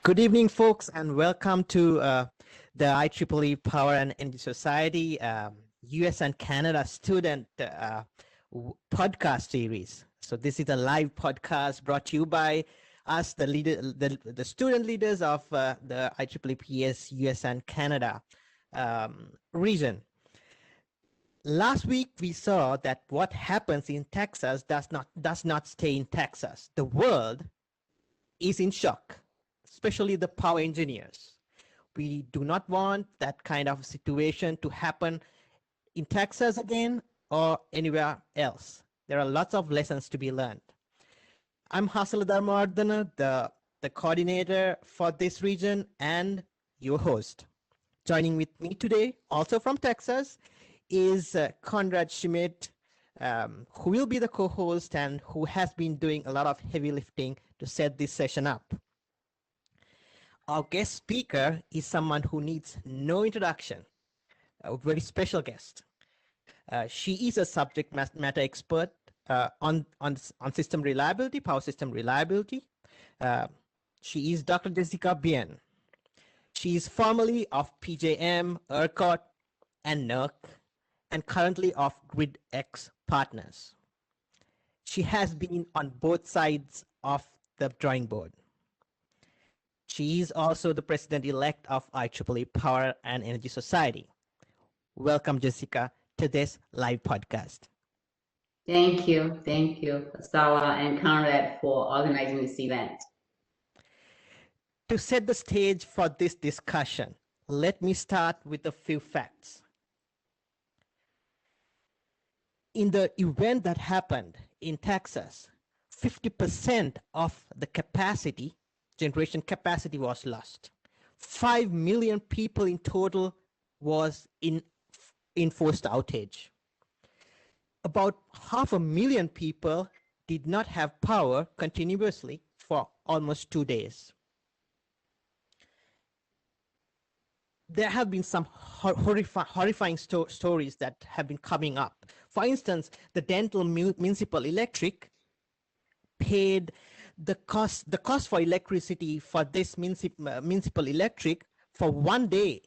Good evening, folks, and welcome to the IEEE Power and Energy Society US and Canada student podcast series. So this is a live podcast brought to you by us, the student leaders of the IEEE PS US and Canada region. Last week, we saw that what happens in Texas does not stay in Texas. The world is in shock, especially the power engineers. We do not want that kind of situation to happen in Texas again or anywhere else. There are lots of lessons to be learned. I'm Hasala Dharmawardana, the coordinator for this region and your host. Joining with me today, also from Texas, is Conrad Schmidt, who will be the co-host and who has been doing a lot of heavy lifting to set this session up. Our guest speaker is someone who needs no introduction, a very special guest. She is a subject matter expert on system reliability, power system reliability. She is Dr. Jessica Bian. She is formerly of PJM, ERCOT, and NERC, and currently of GridX Partners. She has been on both sides of the drawing board. She is also the president-elect of IEEE Power and Energy Society. Welcome, Jessica, to this live podcast. Thank you, Sawa and Conrad, for organizing this event. To set the stage for this discussion, let me start with a few facts. In the event that happened in Texas, 50% of the generation capacity was lost. 5 million people in total was in enforced outage. About 500,000 people did not have power continuously for almost 2 days. There have been some horrifying stories that have been coming up. For instance, the Dental Municipal Electric paid the cost for electricity for this municipal electric for 1 day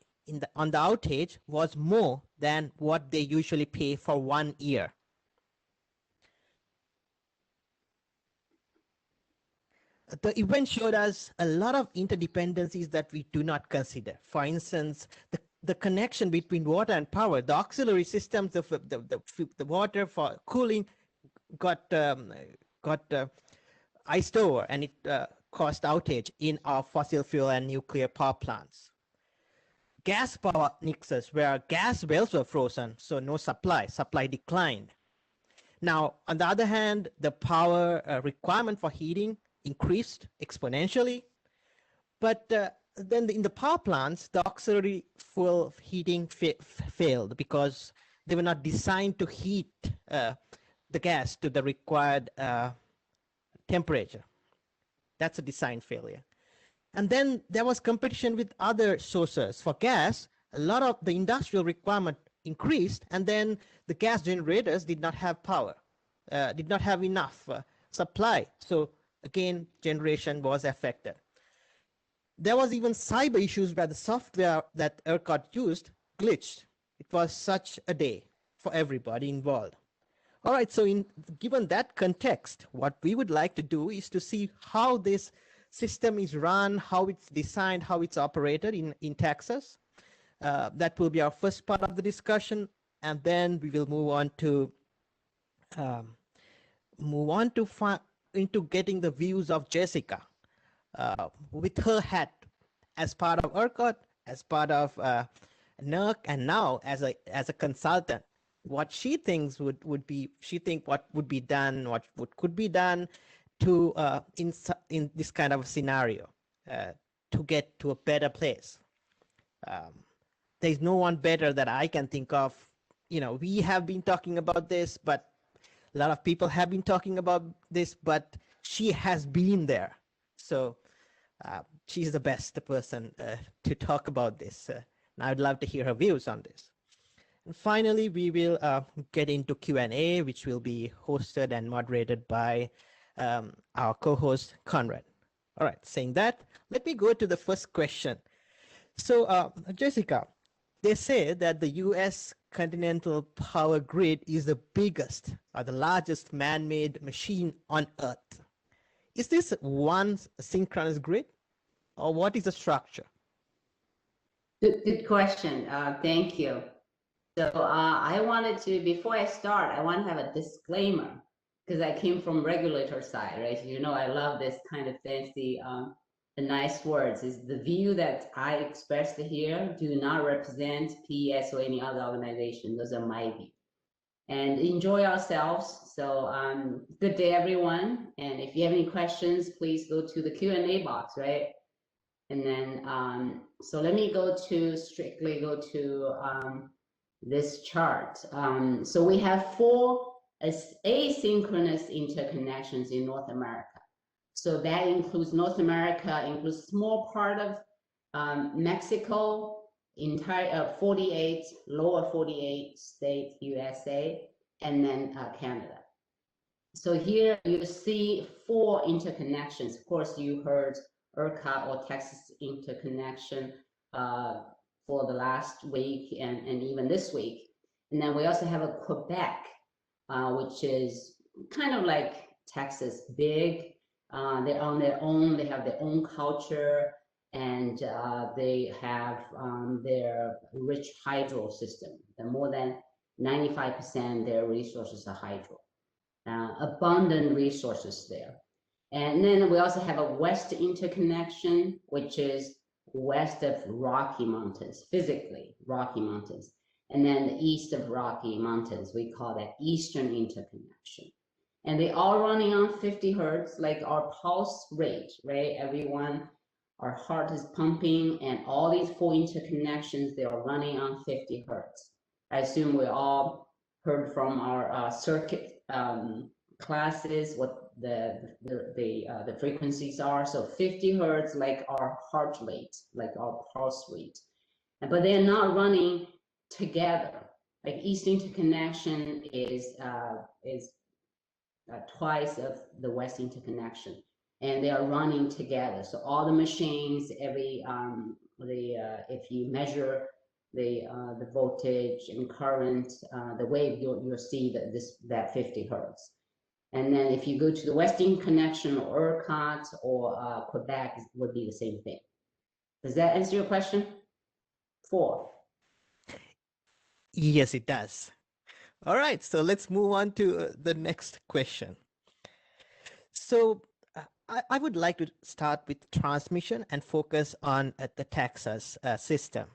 on the outage was more than what they usually pay for 1 year. The event showed us a lot of interdependencies that we do not consider. For instance, the connection between water and power, the auxiliary systems of the water for cooling got iced over, and it caused outage in our fossil fuel and nuclear power plants. Gas power nexus, where gas wells were frozen, so no supply declined. Now, on the other hand, the power requirement for heating increased exponentially, but then in the power plants, the auxiliary fuel heating failed because they were not designed to heat the gas to the required temperature. That's a design failure. And then there was competition with other sources. For gas, a lot of the industrial requirement increased, and then the gas generators did not have power, did not have enough supply. So again, generation was affected. There was even cyber issues where the software that ERCOT used glitched. It was such a day for everybody involved. All right, so given that context, what we would like to do is to see how this system is run, how it's designed, how it's operated in Texas. That will be our first part of the discussion, and then we will move on into getting the views of Jessica with her hat as part of ERCOT, as part of NERC, and now as a consultant. What she thinks what would be done, what could be done to in this kind of scenario to get to a better place. There's no one better that I can think of. We have been talking about this, but a lot of people have been talking about this, but she has been there. So she's the best person to talk about this. And I'd love to hear her views on this. And finally, we will get into Q&A, which will be hosted and moderated by our co-host, Conrad. All right, saying that, let me go to the first question. So, Jessica, they say that the US continental power grid is the biggest or the largest man-made machine on Earth. Is this one synchronous grid, or what is the structure? Good question. Thank you. So I wanted to, before I start, I want to have a disclaimer because I came from regulator side, right? You know, I love this kind of fancy, the nice words. Is the view that I expressed here do not represent PES or any other organization. Those are my view. And enjoy ourselves. So good day, everyone. And if you have any questions, please go to the Q&A box, right? And then, so let me strictly go to this chart. So we have 4 asynchronous interconnections in North America. So that includes North America, includes small part of Mexico, entire 48, lower 48 states, USA, and then Canada. So here you see 4 interconnections. Of course, you heard ERCOT or Texas interconnection for the last week and even this week. And then we also have a Quebec, which is kind of like Texas, big. They're on their own, they have their own culture, and they have their rich hydro system. They're more than 95% their resources are hydro. Abundant resources there. And then we also have a west interconnection, which is west of Rocky Mountains, physically Rocky Mountains. And then the east of Rocky Mountains, we call that eastern interconnection. And they all running on 50 hertz, like our pulse rate, right? Everyone, our heart is pumping, and all these 4 interconnections, they are running on 50 hertz. I assume we all heard from our circuit classes what the frequencies are. So 50 hertz, like our heart rate, like our pulse rate, but they're not running together. Like east interconnection is twice of the west interconnection, and they are running together. So all the machines, every if you measure the voltage and current, the wave, you'll see that 50 hertz. And then if you go to the western connection or ERCOT or Quebec, it would be the same thing. Does that answer your question? 4. Yes, it does. All right, so let's move on to the next question. So I would like to start with transmission and focus on the Texas system.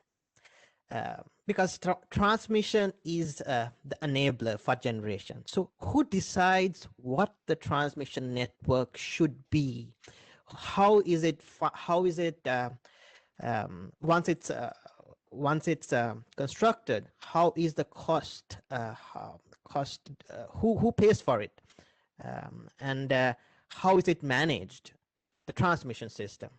Because transmission is the enabler for generation. So who decides what the transmission network should be? How is it once it's constructed, how is the cost who pays for it, and how is it managed, the transmission system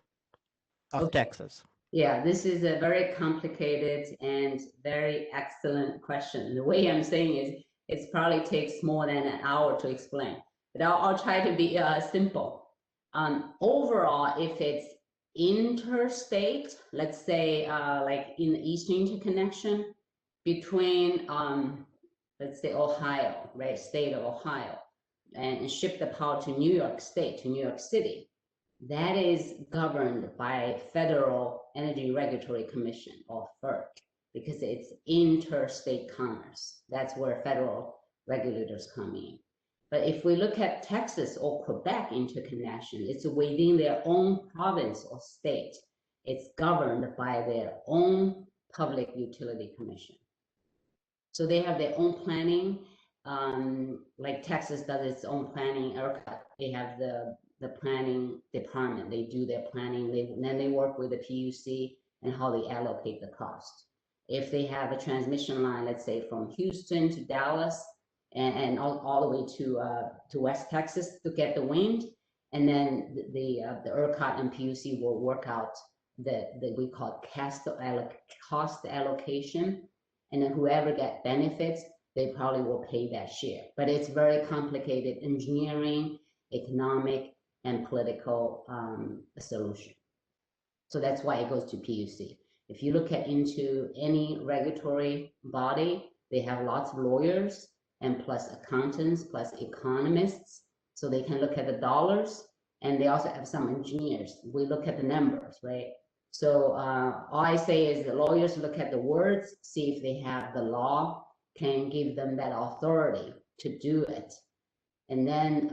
of Texas? Yeah, this is a very complicated and very excellent question. The way I'm saying is, it probably takes more than an hour to explain, but I'll try to be simple. Overall, if it's interstate, let's say like in the eastern interconnection between, let's say Ohio, right, state of Ohio, and ship the power to New York State, to New York City, that is governed by Federal Energy Regulatory Commission, or FERC, because it's interstate commerce. That's where federal regulators come in. But if we look at Texas or Quebec interconnection, it's within their own province or state. It's governed by their own Public Utility Commission. So they have their own planning, like Texas does its own planning. ERCOT, they have the planning department. They do their planning. Then they work with the PUC and how they allocate the cost. If they have a transmission line, let's say from Houston to Dallas, and all the way to West Texas to get the wind, and then the ERCOT and PUC will work out the we call cost allocation, and then whoever get benefits, they probably will pay that share. But it's very complicated engineering, economic, and political solution. So that's why it goes to PUC. If you look into any regulatory body, they have lots of lawyers and plus accountants, plus economists, so they can look at the dollars, and they also have some engineers. We look at the numbers, right? So all I say is the lawyers look at the words, see if they have the law, can give them that authority to do it. And then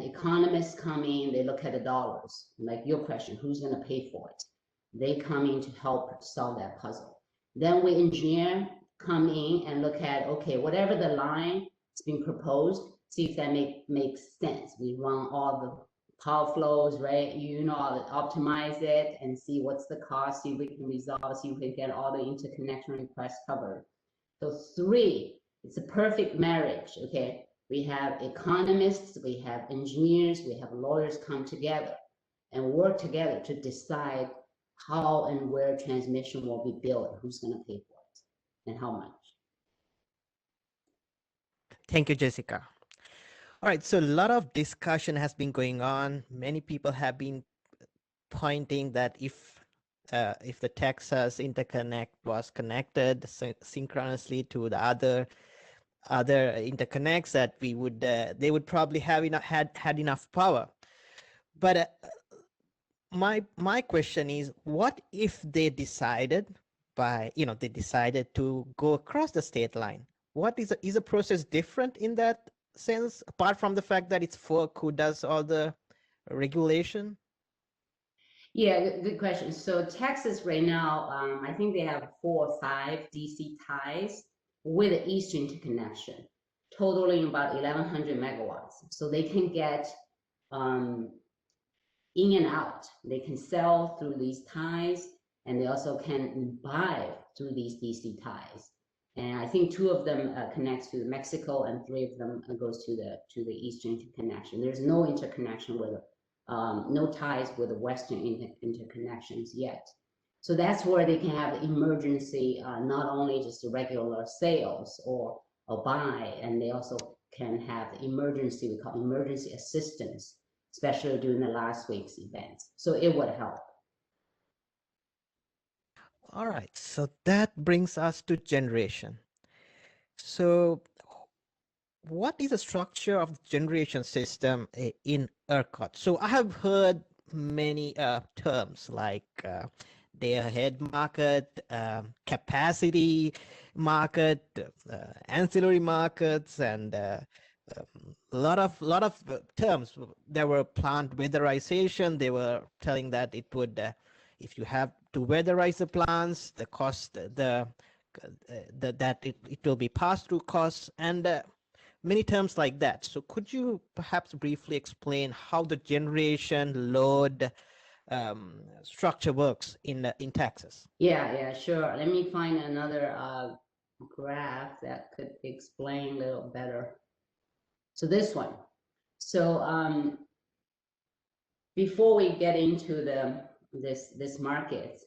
economists come in, they look at the dollars, like your question, who's gonna pay for it? They come in to help solve that puzzle. Then we engineer come in and look at, okay, whatever the line is being proposed, see if that makes sense. We run all the power flows, right? You know, optimize it and see what's the cost, see if we can resolve, see if we can get all the interconnection requests covered. So 3, it's a perfect marriage, okay? We have economists, we have engineers, we have lawyers come together and work together to decide how and where transmission will be built, who's going to pay for it, and how much. Thank you, Jessica. All right, so a lot of discussion has been going on. Many people have been pointing that if the Texas interconnect was connected synchronously to the other interconnects, that we would they would probably have had enough power. But my question is, what if they decided they decided to go across the state line? What is the process different in that sense, apart from the fact that it's FERC who does all the regulation? Yeah, good question. So Texas right now, I think they have 4 or 5 DC ties with the East interconnection, totaling about 1,100 megawatts. So they can get in and out. They can sell through these ties, and they also can buy through these DC ties. And I think 2 of them connects to Mexico, and 3 of them goes to the Eastern interconnection. There's no interconnection with no ties with the Western interconnections yet. So that's where they can have emergency, not only just the regular sales or buy, and they also can have emergency, we call emergency assistance, especially during the last week's events. So it would help. All right, so that brings us to generation. So what is the structure of the generation system in ERCOT? So I have heard many terms like day-ahead market, capacity market, ancillary markets, and a lot of terms. There were plant weatherization. They were telling that it would, if you have to weatherize the plants, the cost, that it will be passed through costs, and many terms like that. So could you perhaps briefly explain how the generation load structure works in Texas? Yeah, sure. Let me find another graph that could explain a little better. So this one. So before we get into this market,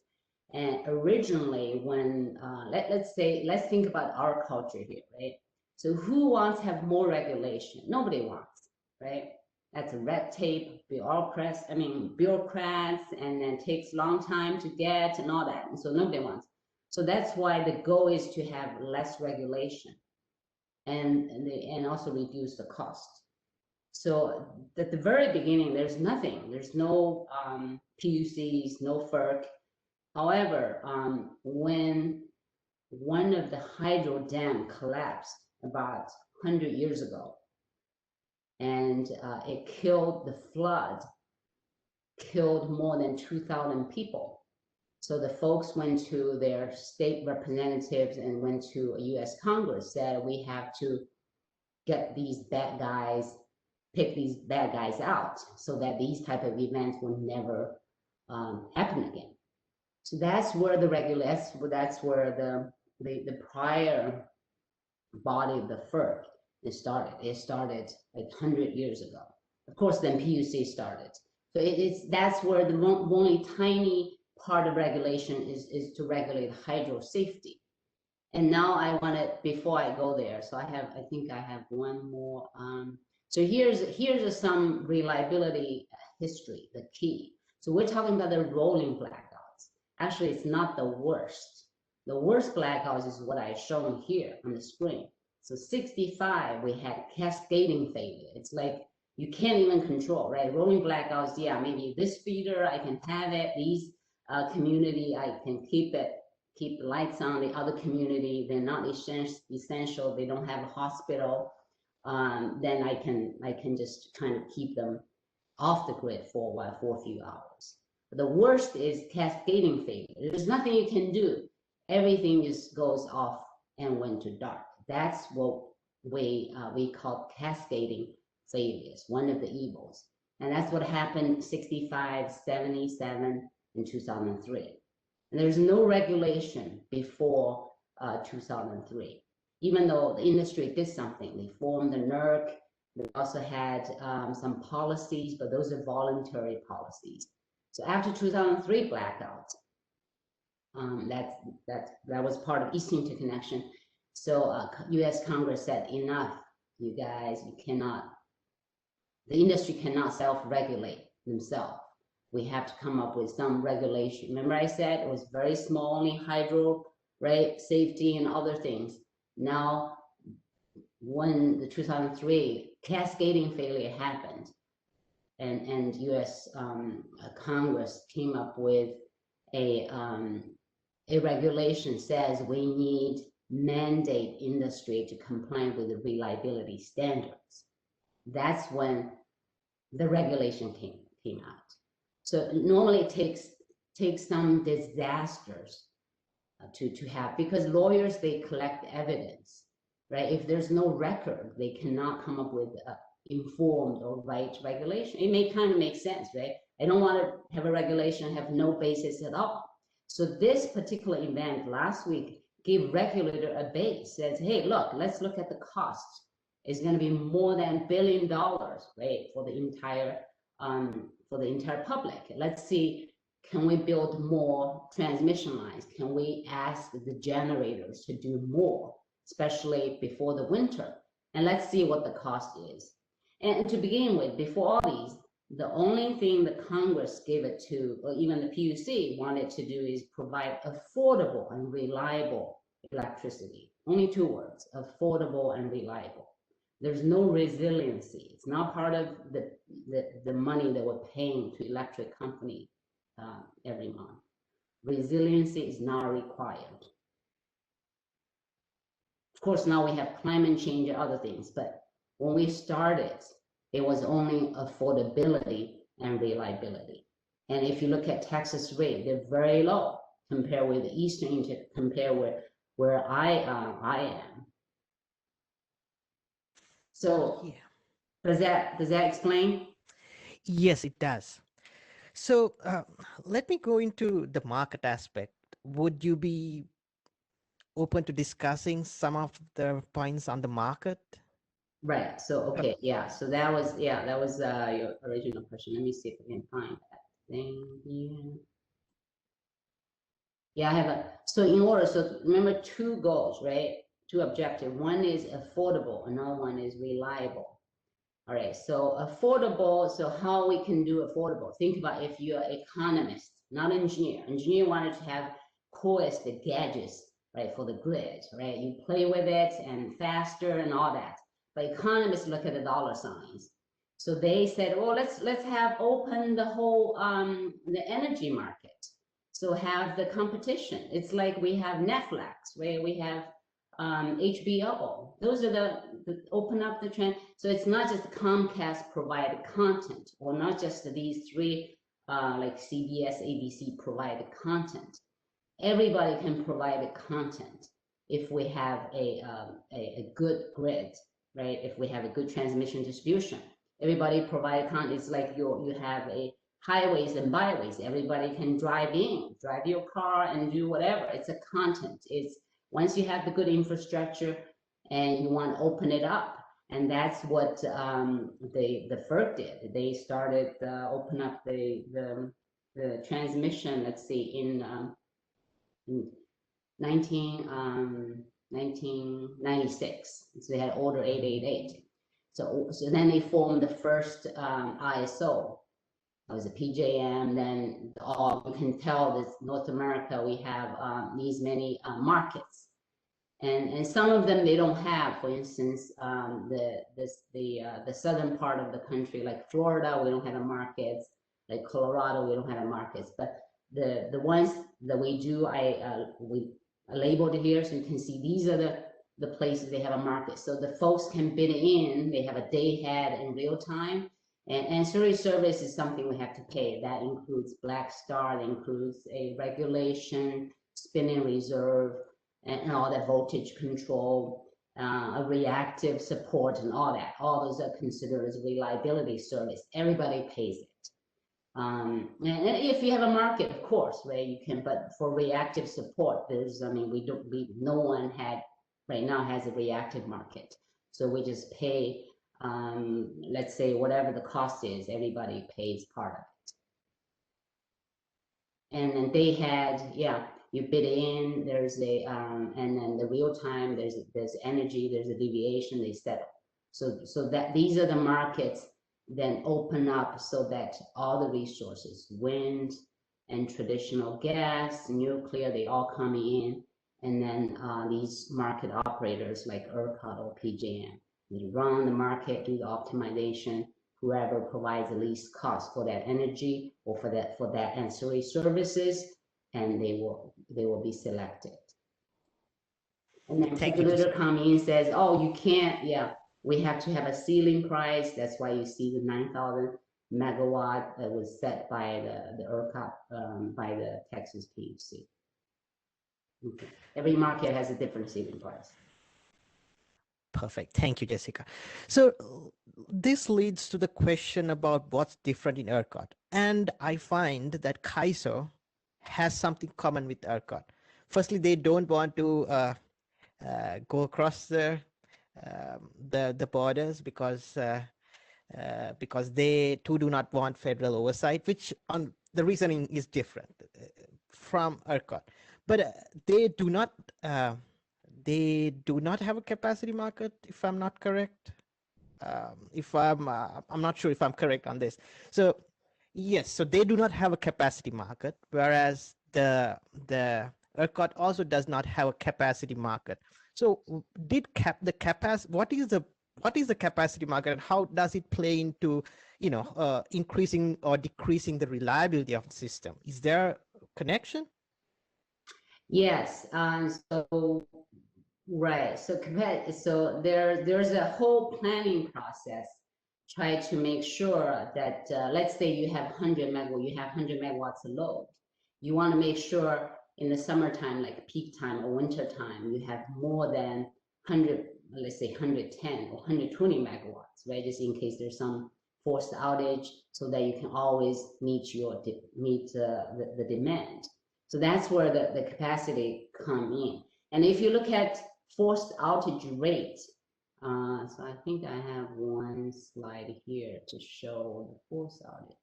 and originally when let's think about our culture here, right? So who wants to have more regulation? Nobody wants, right? That's a red tape, bureaucrats, and then takes long time to get and all that. And so nobody wants. So that's why the goal is to have less regulation and also reduce the cost. So at the very beginning, there's nothing. There's no PUCs, no FERC. However, when one of the hydro dam collapsed about 100 years ago, and it killed, the flood killed more than 2,000 people. So the folks went to their state representatives and went to US Congress, said we have to get these bad guys, pick these bad guys out so that these type of events will never happen again. So that's where the that's where the prior body of the FERC started. It started like 100 years ago. Of course, then PUC started. So that's where the only tiny part of regulation is to regulate hydro safety. And now I want to, before I go there, so I think I have one more. So here's some reliability history, the key. So we're talking about the rolling blackouts. Actually, it's not the worst. The worst blackouts is what I shown here on the screen. So 65, we had cascading failure. It's like you can't even control, right? Rolling blackouts, yeah, maybe this feeder, I can have it. These community, I can keep it, keep the lights on. The other community, they're not essential. They don't have a hospital. Then I can just kind of keep them off the grid for a while, for a few hours. But the worst is cascading failure. There's nothing you can do. Everything just goes off and went to dark. That's what we call cascading failures, one of the evils. And that's what happened 65, 77, and 2003. And there's no regulation before 2003, even though the industry did something. They formed the NERC. They also had some policies, but those are voluntary policies. So after 2003 blackouts, that was part of East Interconnection. So U.S. Congress said, enough, you guys, you cannot, the industry cannot self-regulate themselves. We have to come up with some regulation. Remember I said it was very small, only hydro, right, safety and other things. Now, when the 2003 cascading failure happened, and U.S. Congress came up with a regulation says we need mandate industry to comply with the reliability standards. That's when the regulation came out. So normally it takes some disasters to have, because lawyers, they collect evidence, right? If there's no record, they cannot come up with informed or right regulation. It may kind of make sense, right? I don't want to have a regulation have no basis at all. So this particular event last week gave regulator a base, says, hey, look, let's look at the costs. It's going to be more than $1 billion, right, for the entire public. Let's see, can we build more transmission lines? Can we ask the generators to do more, especially before the winter? And let's see what the cost is. And to begin with, before all these, the only thing the Congress gave it to, or even the PUC wanted to do, is provide affordable and reliable electricity. Only two words, affordable and reliable. There's no resiliency. It's not part of the money that we're paying to electric company every month. Resiliency is not required. Of course, now we have climate change and other things, but when we started, it was only affordability and reliability. And if you look at Texas rate, they're very low compared with the Eastern, compared with where I am. So yeah. Does that explain? Yes, it does. So let me go into the market aspect. Would you be open to discussing some of the points on the market? Right. So okay, yeah. So that was your original question. Let me see if I can find that thing here. Yeah, I have a, so in order, so remember two goals, right? Two objectives. One is affordable, another one is reliable. All right, so affordable, so how we can do affordable? Think about if you're an economist, not engineer. Engineer wanted to have coolest gadgets, right, for the grid, right? You play with it and faster and all that. But economists look at the dollar signs. So they said, oh, let's have open the whole the energy market. So have the competition. It's like we have Netflix, where we have HBO. Those are the open up the trend. So it's not just Comcast provided content, or not just these three like CBS, ABC provided content. Everybody can provide the content if we have a good grid, right? If we have a good transmission distribution, everybody provide content. It's like you have a highways and byways. Everybody can drive your car and do whatever. It's a content. It's once you have the good infrastructure and you want to open it up, and that's what the FERC did. They started open up the transmission. Let's see, in 1996. So they had Order 888. So then they formed the first ISO. It was a PJM. Then you can tell that North America, we have these many markets. And some of them they don't have. For instance, the southern part of the country, like Florida, we don't have a markets. Like Colorado, we don't have a markets. But the ones that we do, we labeled it here, so you can see these are the places they have a market. So the folks can bid in. They have a day ahead in real time. And ancillary service is something we have to pay. That includes Black Star. That includes a regulation, spinning reserve, and all that voltage control, a reactive support, and all that. All those are considered as reliability service. Everybody pays it. And if you have a market, of course, where you can, but for reactive support, there's, I mean, no one right now has a reactive market. So we just pay, let's say whatever the cost is, everybody pays part of it. And then they had, you bid in, there's a, and then the real time, there's energy, there's a deviation, they settle. So that these are the markets then open up so that all the resources, wind and traditional gas, nuclear, they all come in. And then these market operators like ERCOT or PJM, they run the market, do the optimization, whoever provides the least cost for that energy or for that ancillary services, and they will be selected. And then regulator comes in and says, oh, you can't, we have to have a ceiling price. That's why you see the 9,000 megawatt that was set by the ERCOT, by the Texas PUC. Okay. Every market has a different ceiling price. Perfect. Thank you, Jessica. So this leads to the question about what's different in ERCOT. And I find that CAISO has something common with ERCOT. Firstly, they don't want to go across the borders because they too do not want federal oversight, which on the reasoning is different from ERCOT. But they do not have a capacity market, if I'm not correct. I'm not sure if I'm correct on this. So yes, so they do not have a capacity market, whereas the ERCOT also does not have a capacity market. So what is the capacity market, and how does it play into increasing or decreasing the reliability of the system? Is there a connection? Yes. So right. So there's a whole planning process. Try to make sure that let's say you have 100 megawatts of load. You want to make sure in the summertime, like peak time or winter time, you have more than 100, let's say 110 or 120 megawatts, right? Just in case there's some forced outage, so that you can always meet the demand. So that's where the capacity come in. And if you look at forced outage rate, so I think I have one slide here to show the forced outage.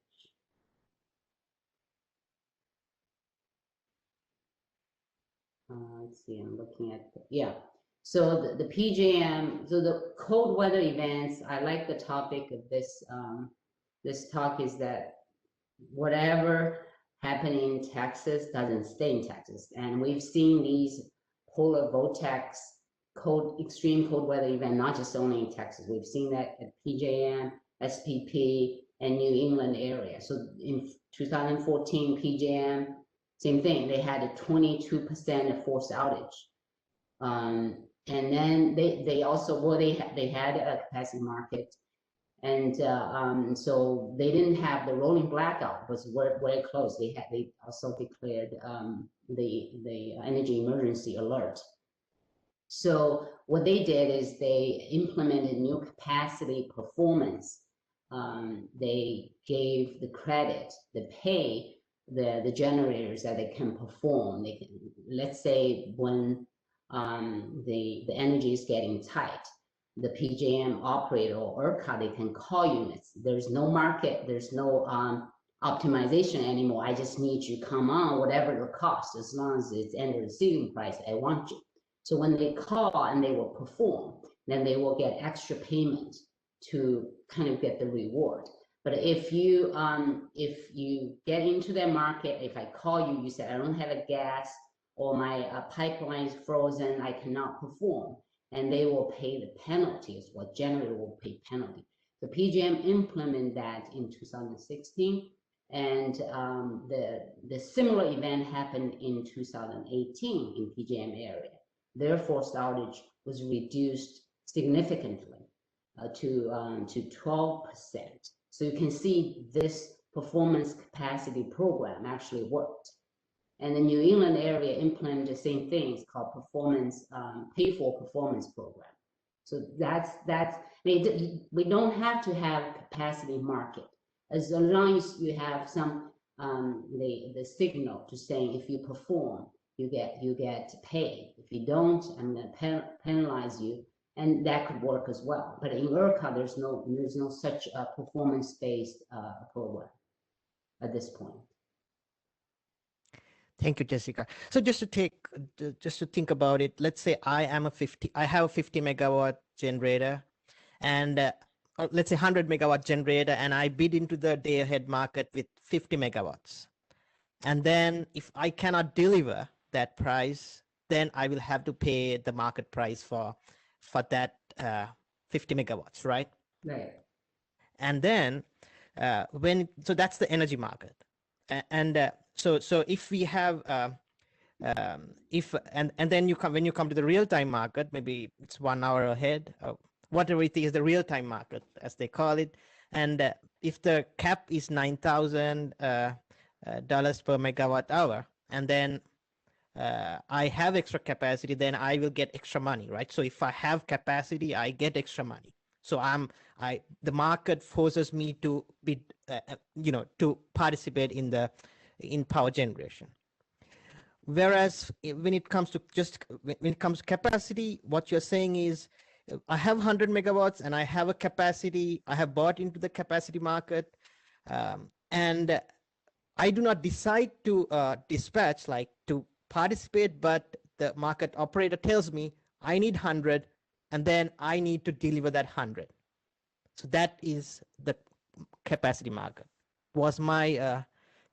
Let's see, I'm looking at, so the PJM, so the cold weather events, I like the topic of this, this talk is that whatever happened in Texas doesn't stay in Texas. And we've seen these polar vortex, extreme cold weather event, not just only in Texas. We've seen that at PJM, SPP, and New England area. So in 2014, PJM, same thing. They had a 22% of forced outage. And then they also, well, they had a capacity market. And so they didn't have the rolling blackout, was very close. They also declared the energy emergency alert. So what they did is they implemented new capacity performance. They gave the credit, the pay, the generators that they can perform. They can, let's say when the energy is getting tight, the PJM operator or ERCOT, they can call units. There's no market, there's no optimization anymore. I just need you to come on, whatever the cost, as long as it's under the ceiling price, I want you. So when they call and they will perform, then they will get extra payment to kind of get the reward. But if you get into their market, if I call you, you say, I don't have a gas, or my pipeline is frozen, I cannot perform, and they will pay the penalties, what generally will pay penalty. The PJM implemented that in 2016, and the similar event happened in 2018 in PJM area. Their forced outage was reduced significantly to 12%. So you can see this performance capacity program actually worked. And the New England area implemented the same thing. It's called performance, pay for performance program. So that's we don't have to have capacity market, as long as you have some the signal to saying if you perform, you get paid. If you don't, I'm going to penalize you, and that could work as well. But in ERCOT, there's no such performance-based program at this point. Thank you, Jessica. So just to think about it, let's say I have a 50 megawatt generator, and let's say 100 megawatt generator, and I bid into the day ahead market with 50 megawatts. And then if I cannot deliver that price, then I will have to pay the market price for that 50 megawatts, right? Right. And then so that's the energy market. So if we have and then when you come to the real-time market, maybe it's 1 hour ahead, or whatever it is, the real-time market as they call it, and if the cap is $9,000 per megawatt hour, and then I have extra capacity, then I will get extra money, right? So if I have capacity, I get extra money. So the market forces me to be to participate in power generation. Whereas when it comes to capacity, what you're saying is, I have 100 megawatts and I have a capacity, I have bought into the capacity market, and I do not decide to dispatch, like to participate, but the market operator tells me I need 100, and then I need to deliver that 100. So that is the capacity market. Was my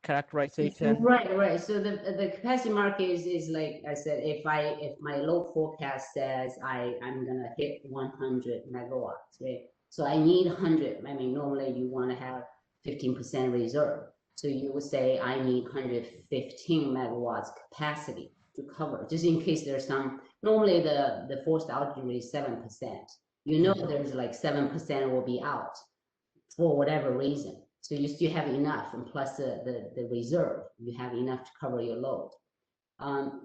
characterization? Right. So the capacity market is like I said, if my load forecast says I'm gonna hit 100 megawatts, right? So I need 100. I mean, normally you want to have 15% reserve. So you would say I need 115 megawatts capacity to cover, just in case there's some. Normally the forced outage rate is 7%. You know, there's like 7% will be out for whatever reason. So you still have enough, and plus the reserve, you have enough to cover your load.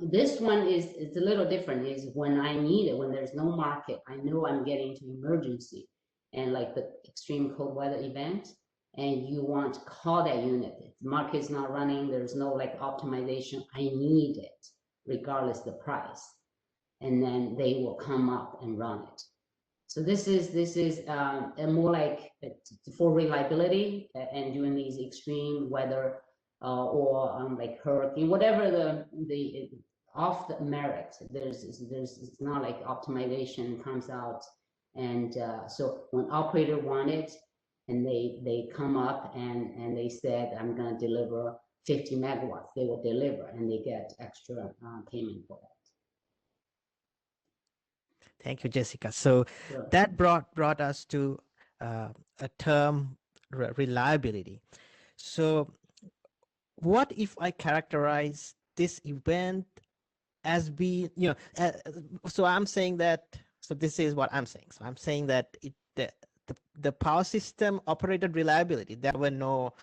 This one is a little different. Is when I need it, when there's no market, I know I'm getting to emergency, and like the extreme cold weather event, and you want to call that unit. The market is not running. There's no like optimization. I need it, regardless the price, and then they will come up and run it. So this is more like for reliability and during these extreme weather or like hurricane, whatever the off the merit. There's it's not like optimization comes out, and so when operator want it and they come up and they said I'm going to deliver 50 megawatts, they will deliver and they get extra payment for that. Thank you, Jessica. So Sure. that brought us to a term, reliability. So what if I characterize this event as being, so I'm saying that, so this is what I'm saying. So I'm saying that the power system operated reliability. There were no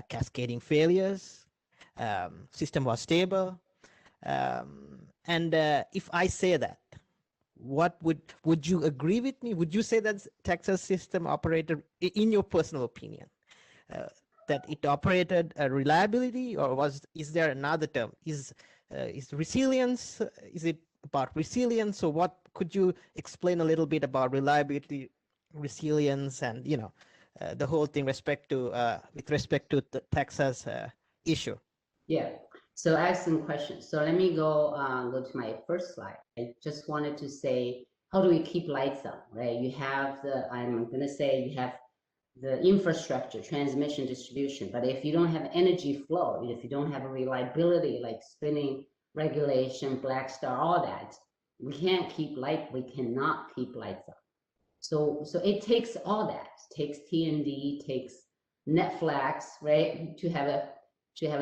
cascading failures. System was stable. And if I say that, what would you agree with me? Would you say that Texas system operated, in your personal opinion, that it operated reliability, or is there another term? Is resilience? Is it about resilience? So what could you explain a little bit about reliability, resilience, and the whole thing with respect to the Texas issue? Yeah. So excellent question. So let me go to my first slide. I just wanted to say, how do we keep lights on, right? You have I'm going to say you have the infrastructure, transmission, distribution, but if you don't have energy flow, if you don't have a reliability, like spinning, regulation, black star, all that, we cannot keep lights on. So it takes all that. It takes T&D, takes Netflix, right? To have a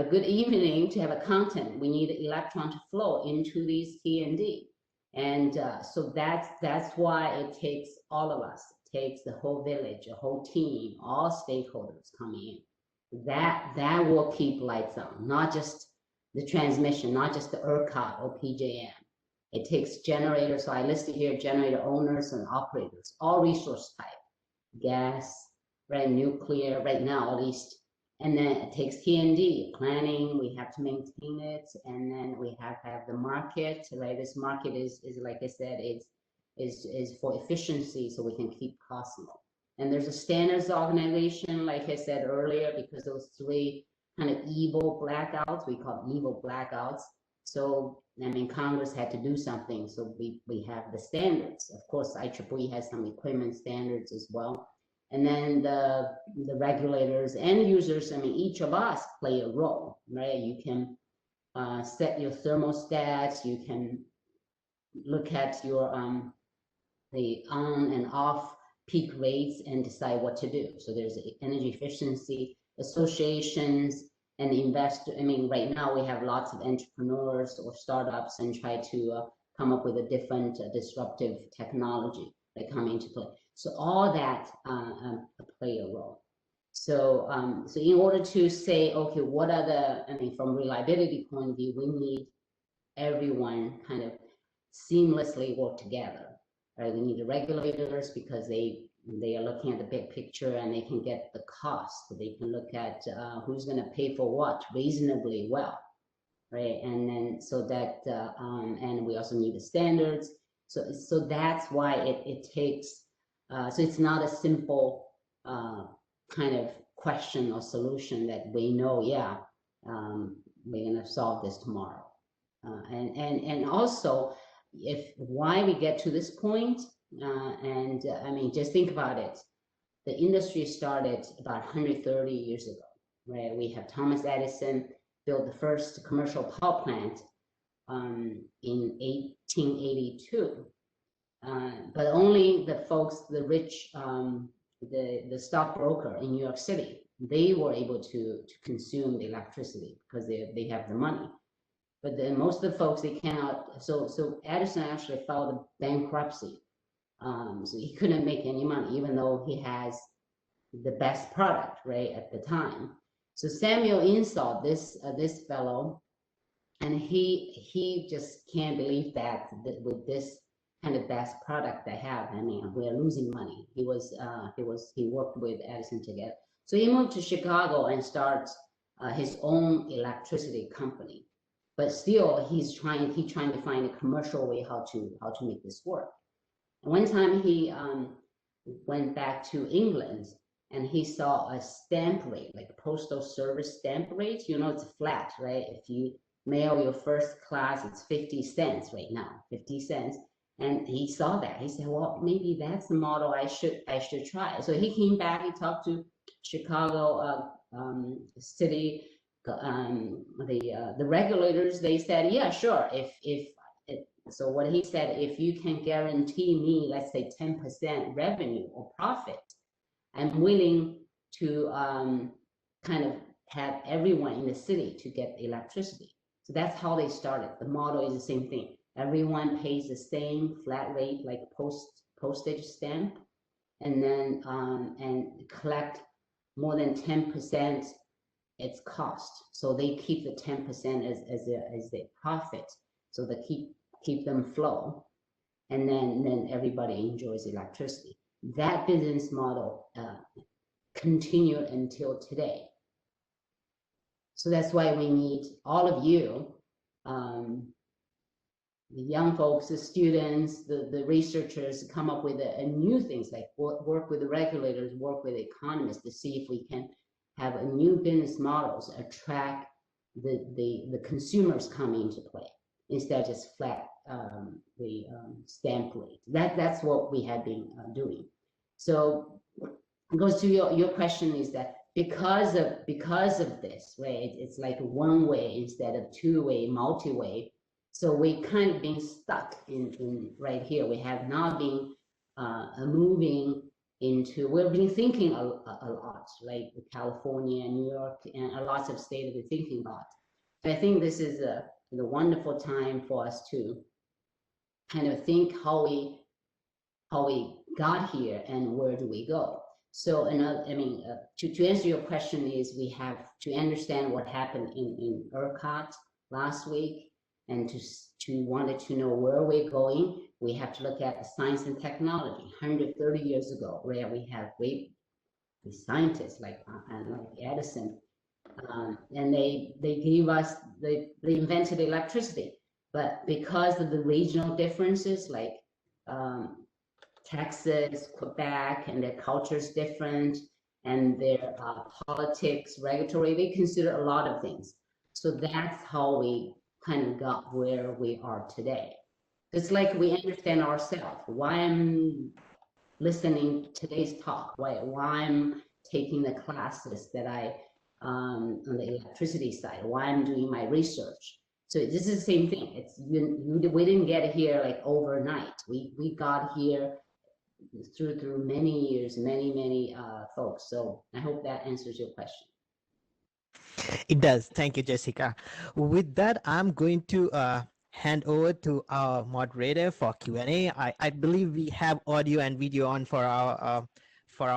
good evening, to have a content, we need electron to flow into these T&D. And so that's why it takes all of us. It takes the whole village, a whole team, all stakeholders coming in. That will keep lights on, not just the transmission, not just the ERCOT or PJM. It takes generators. So I listed here generator owners and operators, all resource type, gas, right, nuclear, right now at least. And then it takes T&D, planning, we have to maintain it, and then we have to have the market, right? This market is like I said, is for efficiency, so we can keep costs low. And there's a standards organization, like I said earlier, because those three kind of evil blackouts, we call evil blackouts. So, I mean, Congress had to do something, so we have the standards. Of course, IEEE has some equipment standards as well. And then the regulators and users, I mean, each of us play a role, right? You can set your thermostats, you can look at your the on and off peak rates and decide what to do. So there's energy efficiency associations and investor. I mean, right now we have lots of entrepreneurs or startups and try to come up with a different disruptive technology that come into play. So all that play a role. So so in order to say, okay, what are the, I mean, from reliability point of view, we need everyone kind of seamlessly work together, right? We need the regulators because they are looking at the big picture and they can get the cost. They can look at who's going to pay for what reasonably well, right? And then so that and we also need the standards. So that's why it takes. So it's not a simple kind of question or solution that we know, yeah, we're going to solve this tomorrow. And also, if why we get to this point, I mean, just think about it. The industry started about 130 years ago, right? We have Thomas Edison built the first commercial power plant in 1882. But only the folks, the rich, the stockbroker in New York City, they were able to consume the electricity because they have the money. But then most of the folks, they cannot. So Edison actually filed a bankruptcy. So he couldn't make any money, even though he has the best product, right, at the time. So Samuel Insull, this fellow, and he just can't believe that with this kind of best product they have, I mean, we're losing money. He worked with Edison together. So he moved to Chicago and starts his own electricity company. But still, he's trying to find a commercial way how to make this work. And one time he went back to England and he saw a stamp rate, like postal service stamp rate. You know, it's flat, right? If you mail your first class, it's 50 cents right now, 50 cents. And he saw that. He said, well, maybe that's the model I should try. So he came back, he talked to Chicago city, the regulators. They said, yeah, sure. So what he said, if you can guarantee me, let's say 10% revenue or profit, I'm willing to kind of have everyone in the city to get electricity. So that's how they started. The model is the same thing. Everyone pays the same flat rate, like postage stamp, and then and collect more than 10% its cost. So they keep the 10% as their profit. So they keep them flow, and then everybody enjoys electricity. That business model continued until today. So that's why we need all of you young folks, the students, the researchers come up with a new things, like work with the regulators, work with economists to see if we can have a new business models attract the consumers coming into play instead of just flat stamp rate. That's what we have been doing. So it goes to your question is that because of this, right? It's like one way instead of two-way, multi-way. So we kind of been stuck in right here. We have not been moving into. We've been thinking a lot, like California, New York, and a lot of states have been thinking about. So I think this is the wonderful time for us to kind of think how we got here and where do we go. So another, I mean, to answer your question is we have to understand what happened in ERCOT last week, and to wanted to know where we're going, we have to look at science and technology. 130 years ago, where we have great scientists like Edison, and they gave us, they invented electricity, but because of the regional differences, like Texas, Quebec, and their culture is different, and their politics, regulatory, they consider a lot of things. So that's how we kind of got where we are today. It's like we understand ourselves, why I'm listening today's talk, why I'm taking the classes that I on the electricity side, why I'm doing my research. So this is the same thing. It's we didn't get here like overnight. We got here through many years, many folks. So I hope that answers your question. It does. Thank you, Jessica. With that, I'm going to hand over to our moderator for Q&A. I believe we have audio and video on for our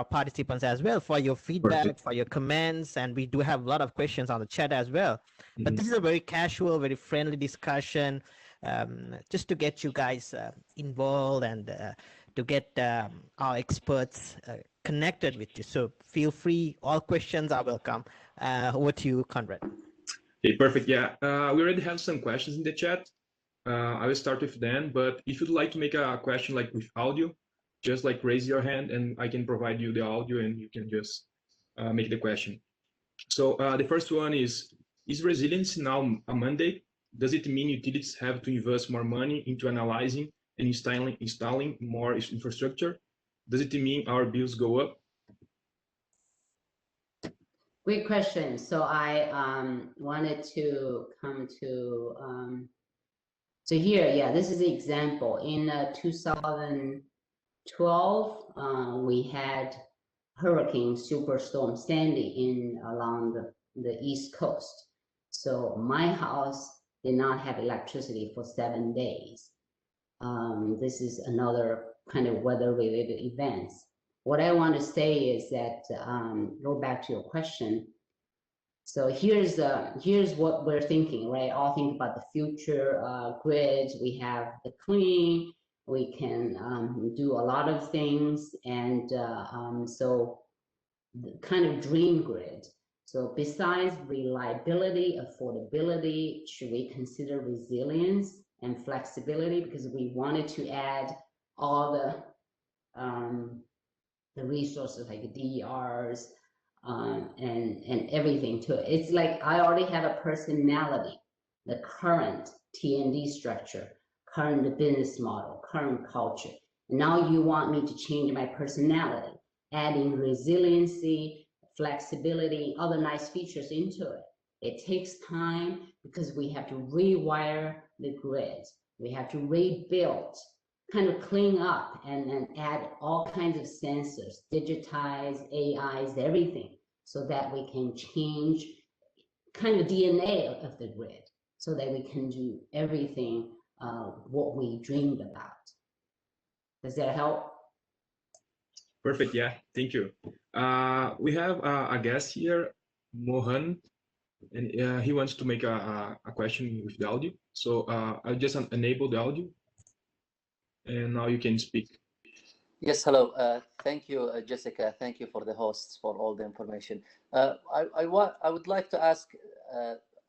participants as well, for your feedback, Perfect. for your comments, and we do have a lot of questions on the chat as well. But this is a very casual, very friendly discussion, just to get you guys involved and to get our experts connected with you. So feel free, all questions are welcome. Over to you, Conrad. Okay, perfect. Yeah, we already have some questions in the chat. I will start with them, but if you'd like to make a question like with audio, just like raise your hand and I can provide you the audio and you can just make the question. So the first one is resilience now a mandate? Does it mean utilities have to invest more money into analyzing and installing more infrastructure? Does it mean our bills go up? Great question. So I wanted to come to, so here, yeah, this is the example. In 2012, we had Hurricane Superstorm Sandy along the East Coast. So my house did not have electricity for 7 days. This is another kind of weather-related events. What I want to say is that, go back to your question. So here's what we're thinking, right? All think about the future grids. We have the clean. We can do a lot of things, and so the kind of dream grid. So besides reliability, affordability, should we consider resilience and flexibility, because we wanted to add all the resources like DERs and everything to it. It's like I already have a personality, the current T&D structure, current business model, current culture. Now you want me to change my personality, adding resiliency, flexibility, other nice features into it. It takes time because we have to rewire the grid. We have to rebuild, kind of clean up and add all kinds of sensors, digitize, AIs, everything, so that we can change kind of DNA of the grid, so that we can do everything what we dreamed about. Does that help? Perfect. Yeah, thank you. We have a guest here, Mohan, and he wants to make a question with the audio. So I'll just enable the audio, and now you can speak. Yes, hello. Thank you, Jessica. Thank you for the hosts for all the information. I would like to ask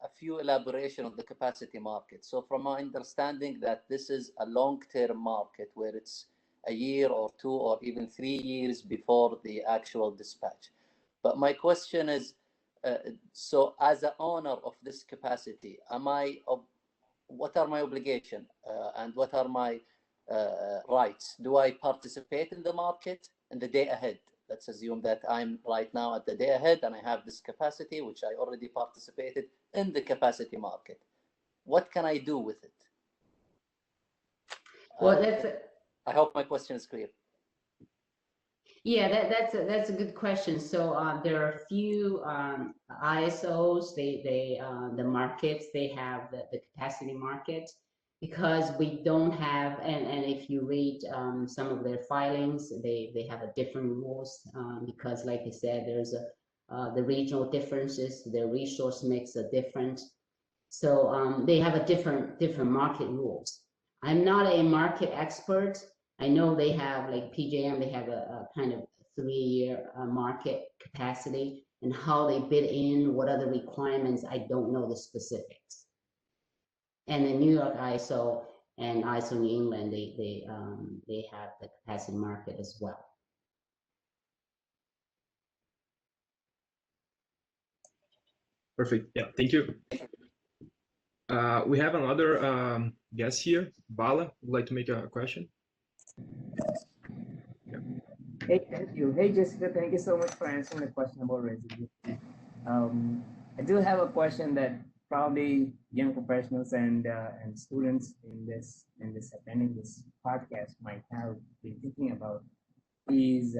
a few elaboration on the capacity market. So from my understanding that this is a long-term market where it's a year or 2 or even 3 years before the actual dispatch. But my question is, so as an owner of this capacity, what are my obligations and what are my rights? Do I participate in the market in the day ahead? Let's assume that I'm right now at the day ahead and I have this capacity, which I already participated in the capacity market. What can I do with it? Well, I hope my question is clear. Yeah, that's a good question. So there are a few ISOs. The markets, they have the capacity market, because we don't have, and if you read some of their filings, they have a different rules, because like I said, there's the regional differences, their resource mix are different. So they have a different market rules. I'm not a market expert. I know they have, like PJM, they have a kind of 3-year market capacity, and how they bid in, what are the requirements, I don't know the specifics. And the New York ISO and ISO New England, they have the capacity market as well. Perfect. Yeah, thank you. We have another guest here. Bala would like to make a question. Hey, thank you. Hey, Jessica, thank you so much for answering the question about residue. I do have a question that probably young professionals and students in this attending this podcast might have been thinking about. Is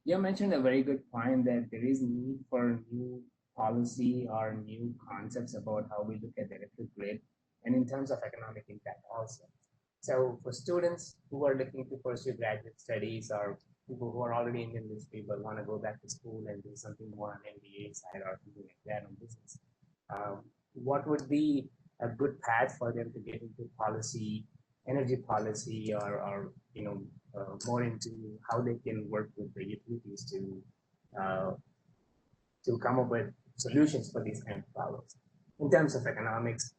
you mentioned a very good point that there is need for new policy or new concepts about how we look at the electric grid, and in terms of economic impact also. So for students who are looking to pursue graduate studies, or people who are already in the industry but want to go back to school and do something more on MBA side or something like that on business, what would be a good path for them to get into policy, energy policy, or more into how they can work with the utilities to come up with solutions for these kind of problems in terms of economics,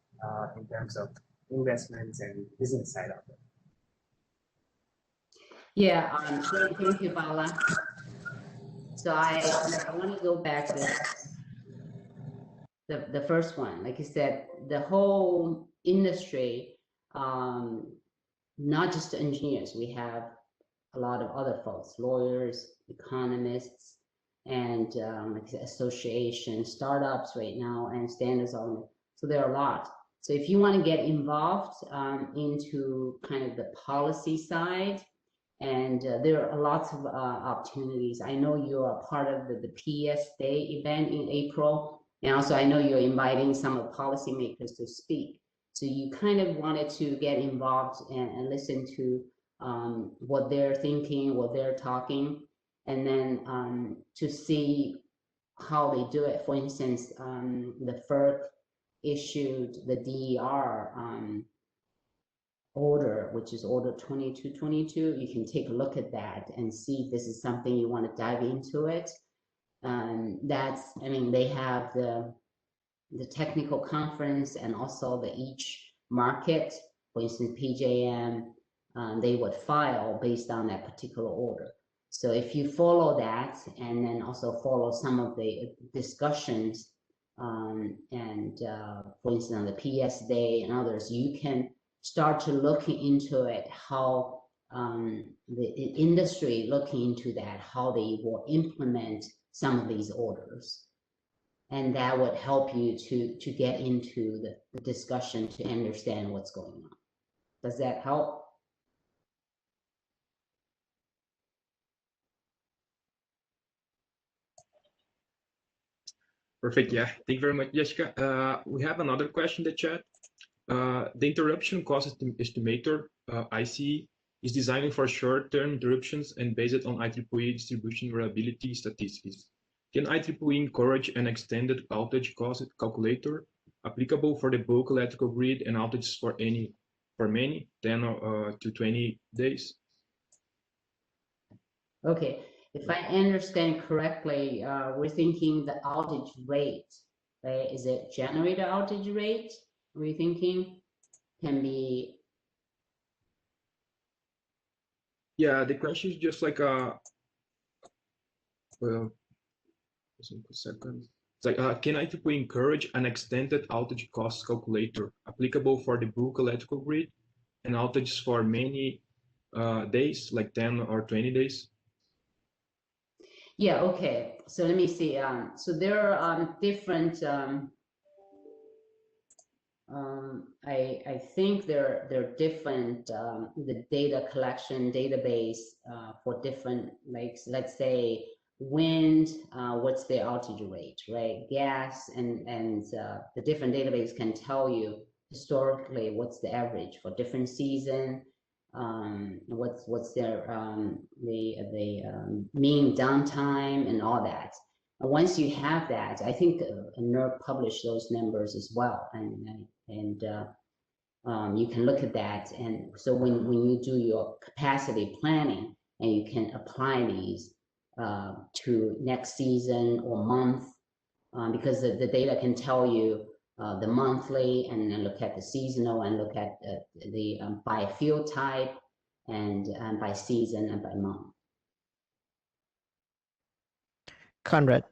in terms of investments and business side of it. Yeah, thank you, Bala. So I want to go back to the first one. Like you said, the whole industry, not just engineers, we have a lot of other folks, lawyers, economists, and like I said, associations, startups right now, and standards on. So there are a lot. So if you want to get involved into kind of the policy side, and there are lots of opportunities. I know you are part of the PES Day event in April, and also I know you're inviting some of the policymakers to speak. So you kind of wanted to get involved and listen to what they're thinking, what they're talking, and then to see how they do it. For instance, the FERC issued the DER order, which is order 2222. You can take a look at that and see if this is something you want to dive into it. They have the technical conference, and also each market, for instance, PJM, they would file based on that particular order. So if you follow that, and then also follow some of the discussions, for instance, on the PES Day and others, you can start to look into it, how the industry looking into that, how they will implement some of these orders. And that would help you to get into the discussion to understand what's going on. Does that help? Perfect. Yeah. Thank you very much, Jessica. We have another question in the chat. The interruption cost estimator, ICE, is designed for short-term interruptions and based on IEEE distribution reliability statistics. Can IEEE encourage an extended outage cost calculator applicable for the bulk electrical grid and outages for many 10 to 20 days? Okay, if I understand correctly, we're thinking the outage rate right? Is it generator outage rate? Are we thinking can be? Yeah, the question is just like well, a second. It's like, can IEEE encourage an extended outage cost calculator applicable for the bulk electrical grid and outages for many days, like 10 or 20 days? Yeah, okay. So let me see. So there are different. I think they're different. The data collection database for different, like let's say wind, what's the outage rate, right? Gas and the different database can tell you historically what's the average for different season. What's their mean downtime and all that. And once you have that, I think NERC published those numbers as well, and you can look at that. And so when you do your capacity planning, and you can apply these to next season or month, because the data can tell you the monthly, and then look at the seasonal, and look at the by field type, and by season and by month. Conrad.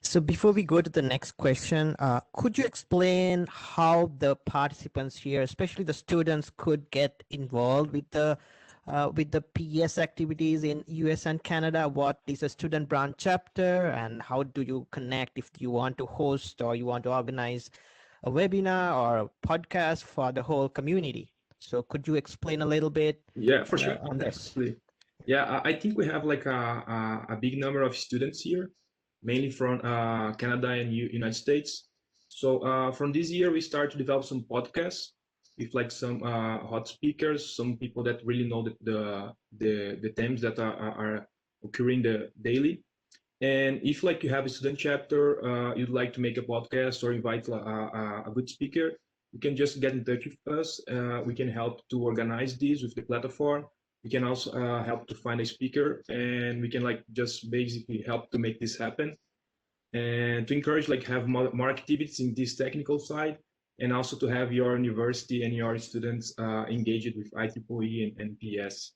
So before we go to the next question, could you explain how the participants here, especially the students, could get involved with the PES activities in US and Canada? What is a student branch chapter, and how do you connect if you want to host or you want to organize a webinar or a podcast for the whole community? So could you explain a little bit? Yeah, for sure. On this? Absolutely. Yeah, I think we have like a big number of students here, mainly from Canada and United States. So from this year, we started to develop some podcasts with like some hot speakers, some people that really know the themes that are occurring daily. And if like you have a student chapter, you'd like to make a podcast or invite a good speaker, you can just get in touch with us. We can help to organize this with the platform. We can also help to find a speaker, and we can like just basically help to make this happen, and to encourage like have more activities in this technical side, and also to have your university and your students engaged with IEEE and PES.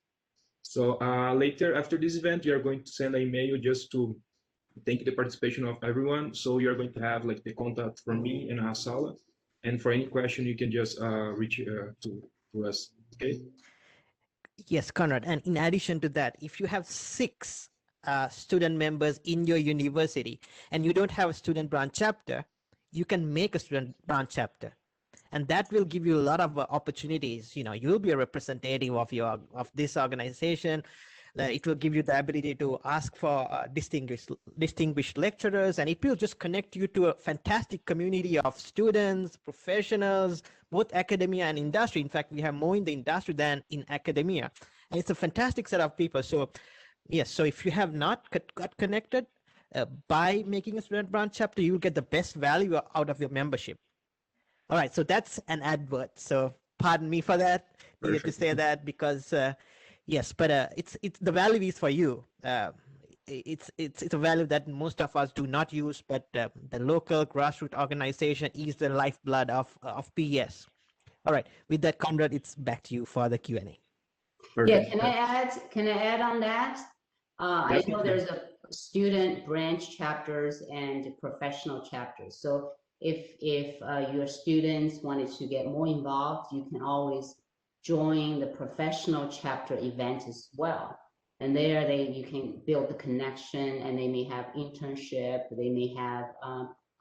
So later after this event, we are going to send an email just to thank the participation of everyone. So you're going to have like the contact from me and Hasala, and for any question you can just reach to us. Okay. Yes, Conrad. And in addition to that, if you have 6 student members in your university and you don't have a student branch chapter, you can make a student branch chapter. And that will give you a lot of opportunities. You know, you'll be a representative of this organization. It will give you the ability to ask for distinguished lecturers, and it will just connect you to a fantastic community of students, professionals, both academia and industry. In fact, we have more in the industry than in academia, and it's a fantastic set of people. So yes, so if you have not got connected, by making a student branch chapter, you will get the best value out of your membership. All right, so that's an advert. So pardon me for that. Needed to say that because yes, but it's the value is for you. It's a value that most of us do not use, but the local grassroots organization is the lifeblood of PES. All right, with that, Conrad, it's back to you for the Q&A. Yeah, can I add on that? I know there's a student branch chapters and professional chapters. So if your students wanted to get more involved, you can always join the professional chapter event as well. And there you can build the connection, and they may have internship, they may have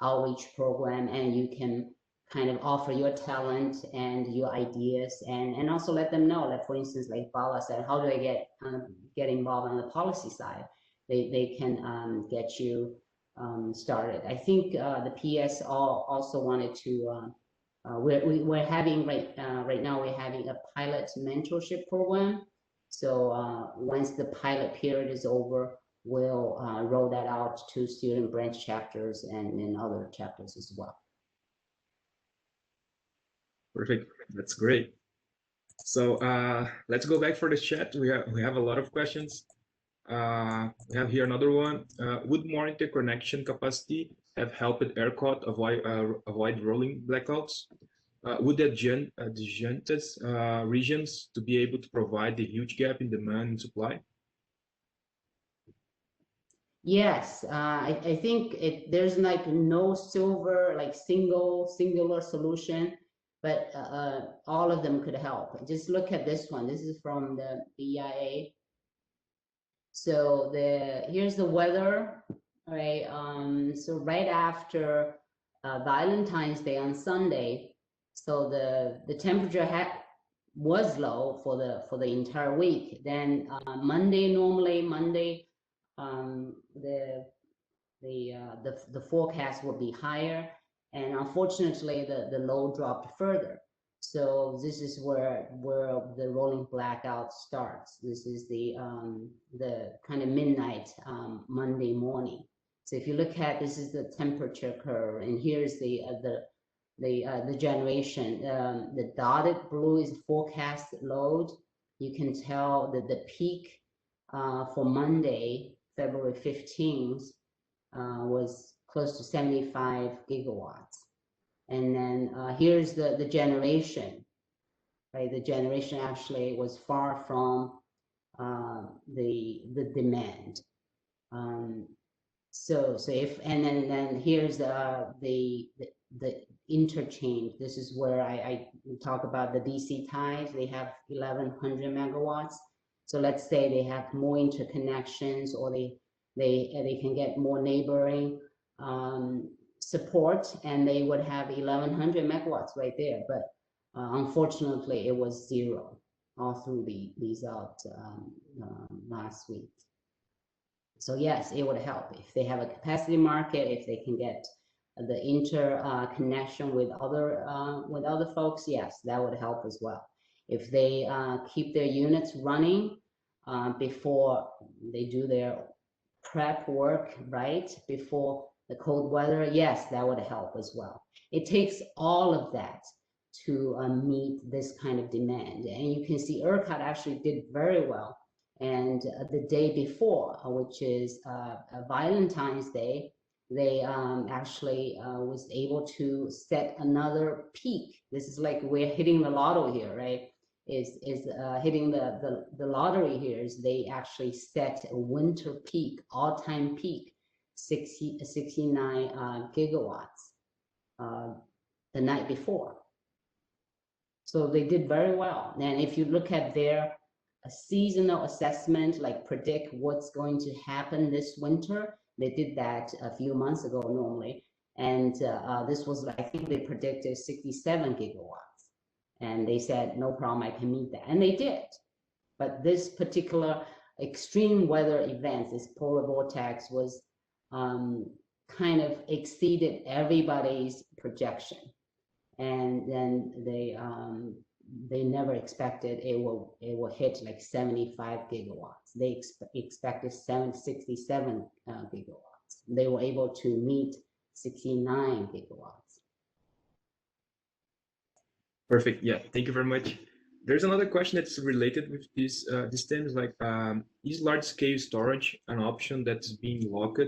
outreach program, and you can kind of offer your talent and your ideas, and also let them know that, for instance, like Bala said, how do I get involved on the policy side? They can get you started. I think the PS also wanted to, we're having right now, we're having a pilot mentorship program. So once the pilot period is over, we'll roll that out to student branch chapters and other chapters as well. Perfect. That's great. So let's go back for the chat. We have a lot of questions. We have here another one. Would more interconnection capacity have helped ERCOT avoid rolling blackouts? Would that adjunct regions to be able to provide the huge gap in demand and supply? Yes, I think there's like no silver, like singular solution, but all of them could help. Just look at this one. This is from the BIA. So here's the weather, right? So right after Valentine's Day on Sunday, so the temperature was low for the entire week. Then Monday, the forecast would be higher, and unfortunately the low dropped further. So this is where the rolling blackout starts. This is the kind of midnight Monday morning. So if you look at, this is the temperature curve, and here's the generation. The dotted blue is forecast load. You can tell that the peak for Monday, February 15th, was close to 75 gigawatts. And then here's the generation, right? The generation actually was far from the demand. So if, and then here's the interchange. This is where I talk about the DC ties. They have 1100 megawatts. So let's say they have more interconnections, or they can get more neighboring support, and they would have 1100 megawatts right there. But unfortunately, it was zero all through the result last week. So yes, it would help if they have a capacity market, if they can get the interconnection with other folks. Yes, that would help as well. If they keep their units running before they do their prep work, right, before the cold weather, yes, that would help as well. It takes all of that to meet this kind of demand. And you can see ERCOT actually did very well. And the day before, which is Valentine's Day, they actually was able to set another peak. This is like we're hitting the lotto here, right? Is hitting the lottery here. Is they actually set a winter peak, all-time peak, 69 gigawatts the night before. So they did very well. And if you look at their seasonal assessment, like predict what's going to happen this winter, they did that a few months ago normally. And this was, I think they predicted 67 gigawatts. And they said, no problem, I can meet that. And they did. But this particular extreme weather event, this polar vortex, was kind of exceeded everybody's projection. And then they never expected it will hit like 75 gigawatts. They expected 67 gigawatts. They were able to meet 69 gigawatts. Perfect. Yeah, thank you very much. There's another question that's related with this themes, like is large-scale storage an option that's being looked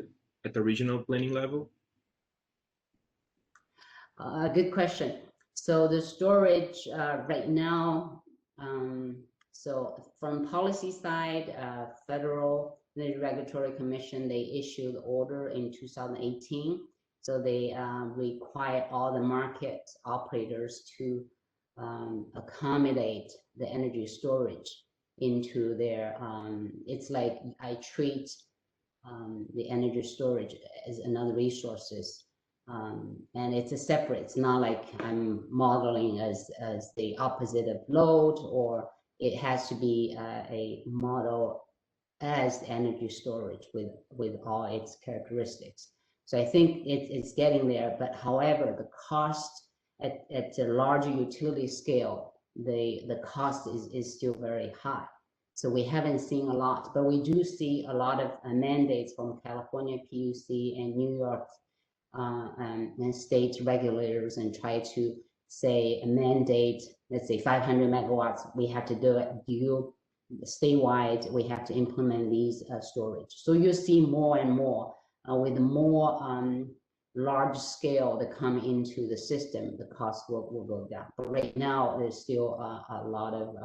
at the regional planning level? Good question. So the storage right now, so from policy side, Federal Energy Regulatory Commission, they issued the order in 2018. So they require all the market operators to accommodate the energy storage into their, it's like I treat the energy storage as another resources. And it's a separate, it's not like I'm modeling as the opposite of load, or it has to be a model as energy storage with all its characteristics. So I think it's getting there, but however, the cost at a larger utility scale, the cost is still very high. So we haven't seen a lot, but we do see a lot of mandates from California PUC and New York and state regulators, and try to say a mandate, let's say 500 megawatts, we have to do it statewide, we have to implement these storage. So you see more and more with more large scale that come into the system, the cost will go down. But right now, there's still a lot of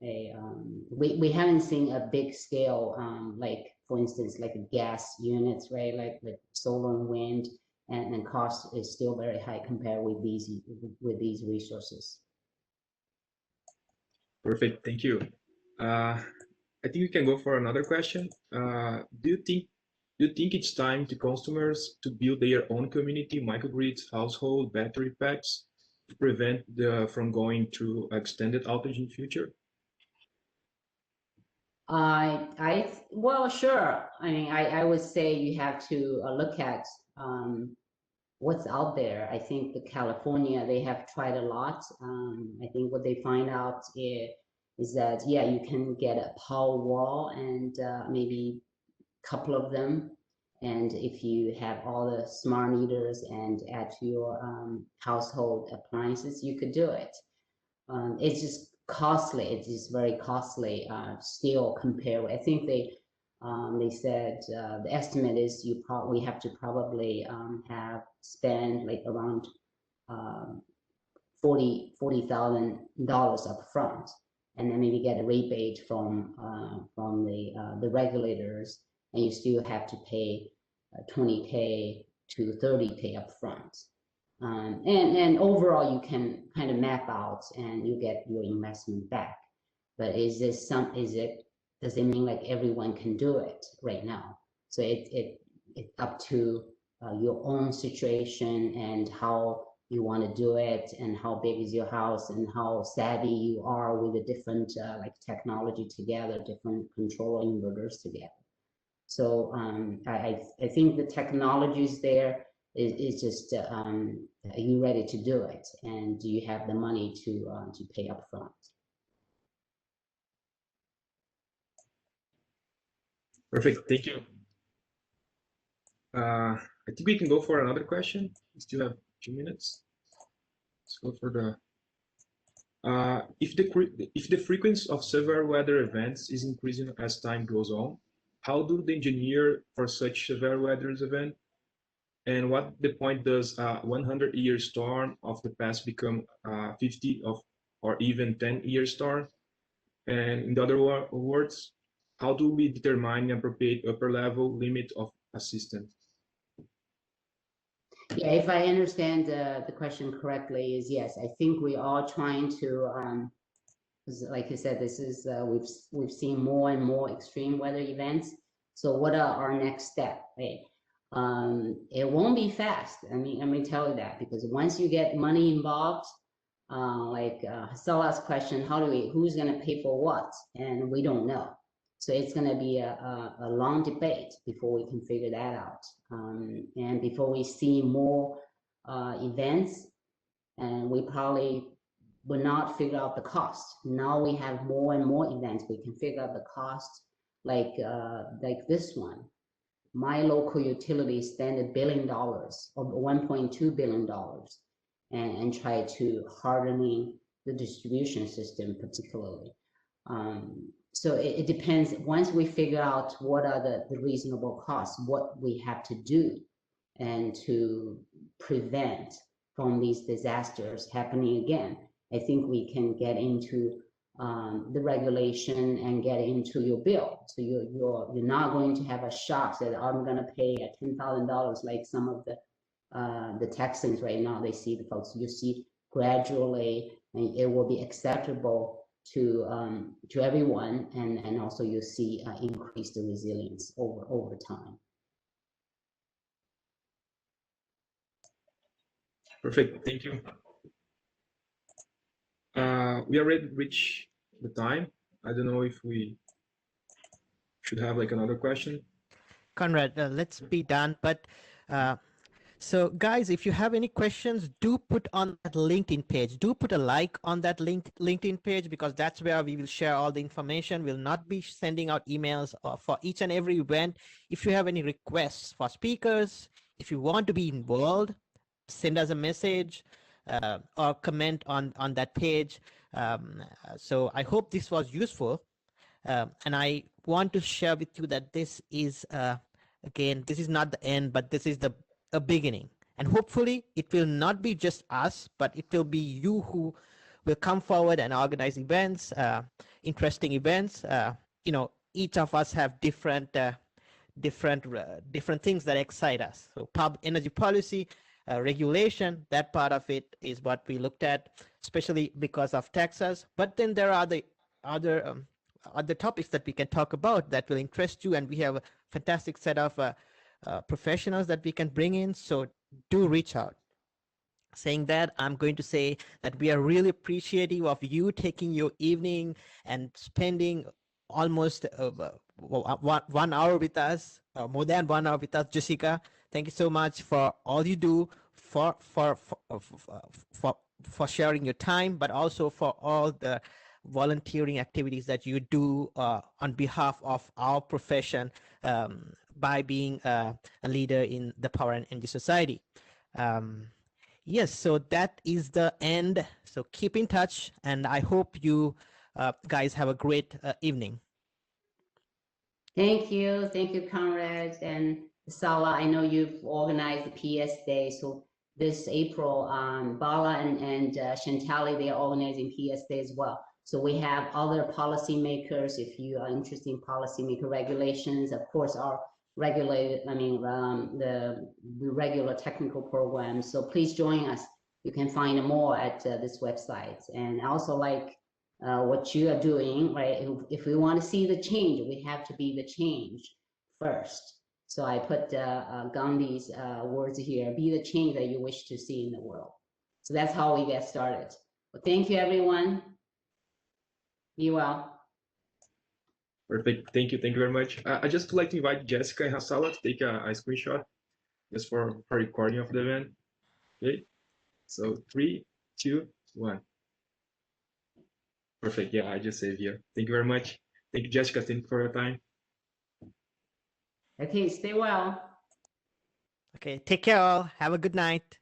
we haven't seen a big scale like, for instance, like gas units, right? Like solar and wind, and cost is still very high compared with these resources. Perfect. Thank you. I think we can go for another question. Do you think it's time to customers to build their own community microgrids, household battery packs to prevent from going through extended outage in future? Well, sure. I mean, I would say you have to look at what's out there. I think the California, they have tried a lot. I think what they find out is that, yeah, you can get a power wall and maybe a couple of them. And if you have all the smart meters and add to your household appliances, you could do it. It's just costly. It's just very costly still compared with, I think they said the estimate is we have to probably have spend like around $40,000 up front, and then maybe get a rebate from the regulators, and you still have to pay $20K to $30K up front. And overall, you can kind of map out and you get your investment back. But does it mean like everyone can do it right now? So it's up to your own situation and how you want to do it, and how big is your house, and how savvy you are with the different like technology together, different controller inverters together. So I think the technology is there. It's just are you ready to do it, and do you have the money to pay up front? Perfect. Thank you. I think we can go for another question. We still have 2 minutes. Let's go for the if the frequency of severe weather events is increasing as time goes on, how do the engineer for such severe weather event? And what the point does a 100-year storm of the past become 50 or even 10-year storm? And in other words, how do we determine the appropriate upper level limit of assistance? Yeah, if I understand the question correctly, is yes. I think we are trying to, like I said, this is we've seen more and more extreme weather events. So what are our next steps? Right? It won't be fast. I mean, let me tell you that, because once you get money involved, like Sala's question, who's going to pay for what? And we don't know. So it's going to be a long debate before we can figure that out. And before we see more events, and we probably will not figure out the cost. Now we have more and more events, we can figure out the cost, like this one. My local utility spent $1 billion, or $1.2 billion, and try to hardening the distribution system particularly. So it depends. Once we figure out what are the reasonable costs, what we have to do, and to prevent from these disasters happening again, I think we can get into the regulation and get into your bill. So you're not going to have a shock that I'm going to pay $10,000 like some of the Texans right now. They see the folks. You see gradually, and it will be acceptable to everyone, and also you see increase the resilience over time. Perfect. Thank you. We already reached the time. I don't know if we should have like another question. Conrad, let's be done. But so guys, if you have any questions, do put on that LinkedIn page. Do put a like on that LinkedIn page, because that's where we will share all the information. We'll not be sending out emails for each and every event. If you have any requests for speakers, if you want to be involved, send us a message or comment on that page. So I hope this was useful. And I want to share with you that this is, again, this is not the end, but this is the a beginning. And hopefully it will not be just us, but it will be you who will come forward and organize events, interesting events. Each of us have different things that excite us. So energy policy, regulation, that part of it is what we looked at, especially because of Texas. But then there are the other topics that we can talk about that will interest you, and we have a fantastic set of professionals that we can bring in. So do reach out. Saying that, I'm going to say that we are really appreciative of you taking your evening and spending almost 1 hour with us, more than 1 hour with us. Jessica, thank you so much for all you do, for sharing your time, but also for all the volunteering activities that you do on behalf of our profession, by being a leader in the Power and Energy Society. Yes, so that is the end. So keep in touch, and I hope you guys have a great evening. Thank you, comrades. And Sala, I know you've organized the PS Day, so this April, Bala and Shantali, they are organizing PS Day as well. So we have other policymakers, if you are interested in policymaker regulations, of course, our regulated, the regular technical programs. So please join us. You can find more at this website. And I also like what you are doing, right? If we want to see the change, we have to be the change first. So I put Gandhi's words here: be the change that you wish to see in the world. So that's how we get started. Well, thank you, everyone. Be well. Perfect. Thank you. Thank you very much. I just like to invite Jessica and Hasala to take a screenshot just for recording of the event. Okay. So 3, 2, 1. Perfect. Yeah, I just saved here. Thank you very much. Thank you, Jessica. Thank you for your time. Okay, stay well. Okay, take care all. Have a good night.